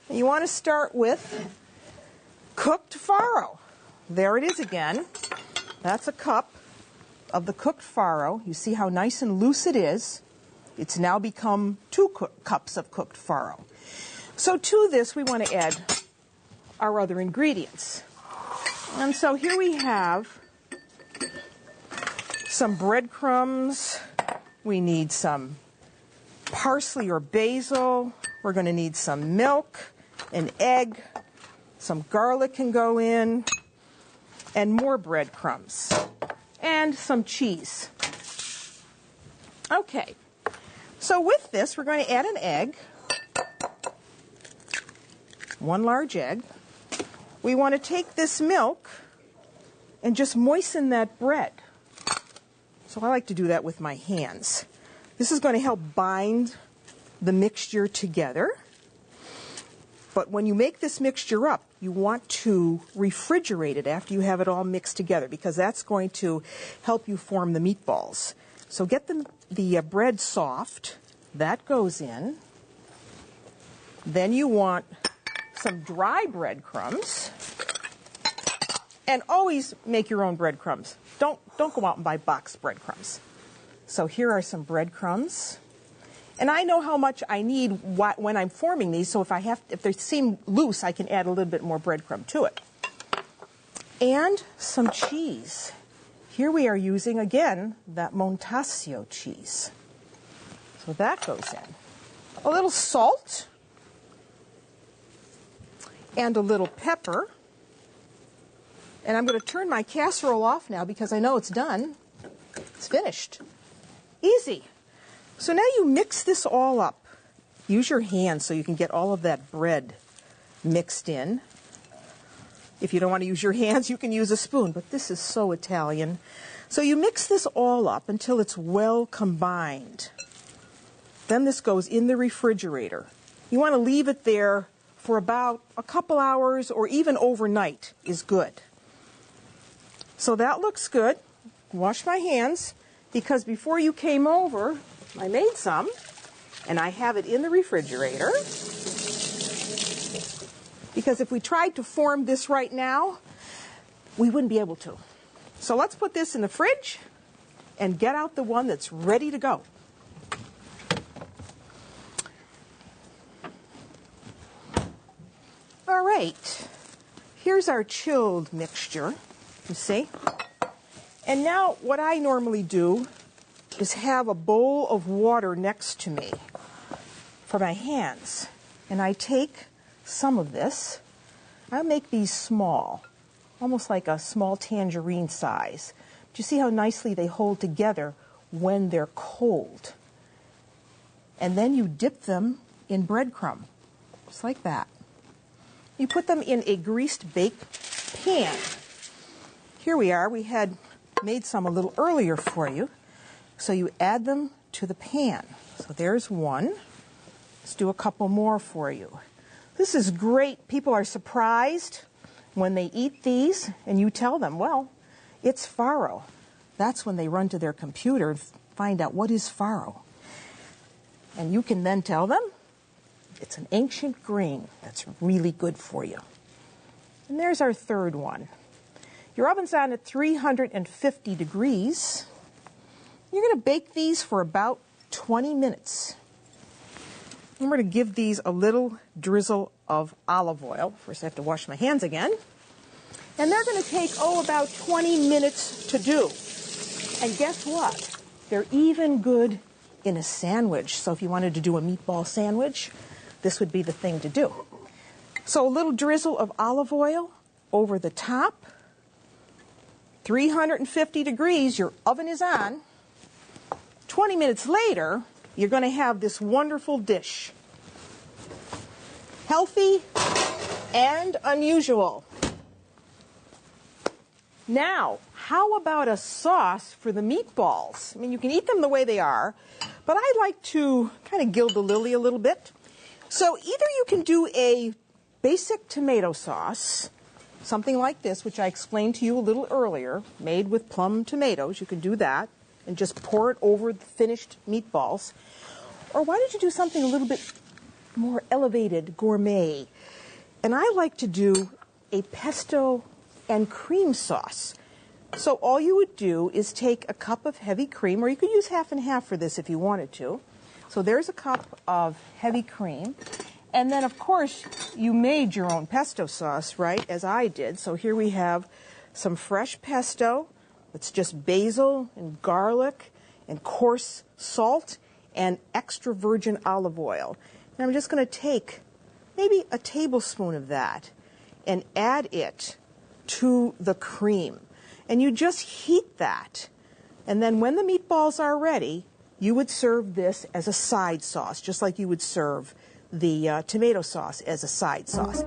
You want to start with cooked farro. There it is again. That's a cup of the cooked farro. You see how nice and loose it is. It's now become 2 cups of cooked farro. So to this, we want to add our other ingredients. And so here we have some breadcrumbs. We need some parsley or basil. We're going to need some milk, an egg, some garlic can go in, and more breadcrumbs, and some cheese. Okay, so with this, we're going to add an egg, 1 large egg. We want to take this milk and just moisten that bread. So I like to do that with my hands. This is going to help bind the mixture together. But when you make this mixture up, you want to refrigerate it after you have it all mixed together, because that's going to help you form the meatballs. So get the bread soft. That goes in. Then you want some dry breadcrumbs. And always make your own breadcrumbs. Don't go out and buy boxed breadcrumbs. So here are some breadcrumbs. And I know how much I need when I'm forming these, so if they seem loose, I can add a little bit more breadcrumb to it. And some cheese. Here we are using, again, that Montasio cheese. So that goes in. A little salt. And a little pepper. And I'm going to turn my casserole off now because I know it's done. It's finished. Easy. So now you mix this all up. Use your hands so you can get all of that bread mixed in. If you don't want to use your hands, you can use a spoon, but this is so Italian. So you mix this all up until it's well combined. Then this goes in the refrigerator. You want to leave it there for about a couple hours, or even overnight is good. So that looks good. Wash my hands, because before you came over, I made some, and I have it in the refrigerator. Because if we tried to form this right now, we wouldn't be able to. So let's put this in the fridge and get out the one that's ready to go. All right, here's our chilled mixture, you see. And now what I normally do is have a bowl of water next to me for my hands. And I take some of this. I'll make these small, almost like a small tangerine size. Do you see how nicely they hold together when they're cold? And then you dip them in breadcrumb, just like that. You put them in a greased baked pan. Here we are. We had made some a little earlier for you. So you add them to the pan. So there's one. Let's do a couple more for you. This is great. People are surprised when they eat these, and you tell them, well, it's farro. That's when they run to their computer and find out what is farro. And you can then tell them it's an ancient grain that's really good for you. And there's our third one. Your oven's on at 350 degrees. You're going to bake these for about 20 minutes. I'm going to give these a little drizzle of olive oil. First I have to wash my hands again. And they're going to take, about 20 minutes to do. And guess what? They're even good in a sandwich. So if you wanted to do a meatball sandwich, this would be the thing to do. So a little drizzle of olive oil over the top. 350 degrees, your oven is on. 20 minutes later, you're going to have this wonderful dish. Healthy and unusual. Now, how about a sauce for the meatballs? I mean, you can eat them the way they are, but I like to kind of gild the lily a little bit. So either you can do a basic tomato sauce, something like this, which I explained to you a little earlier, made with plum tomatoes. You can do that and just pour it over the finished meatballs. Or why don't you do something a little bit more elevated, gourmet. And I like to do a pesto and cream sauce. So all you would do is take a cup of heavy cream, or you could use half and half for this if you wanted to. So there's a cup of heavy cream. And then, of course, you made your own pesto sauce, right, as I did. So here we have some fresh pesto. It's just basil and garlic and coarse salt and extra virgin olive oil. And I'm just going to take maybe a tablespoon of that and add it to the cream. And you just heat that. And then when the meatballs are ready, you would serve this as a side sauce, just like you would serve the tomato sauce as a side sauce.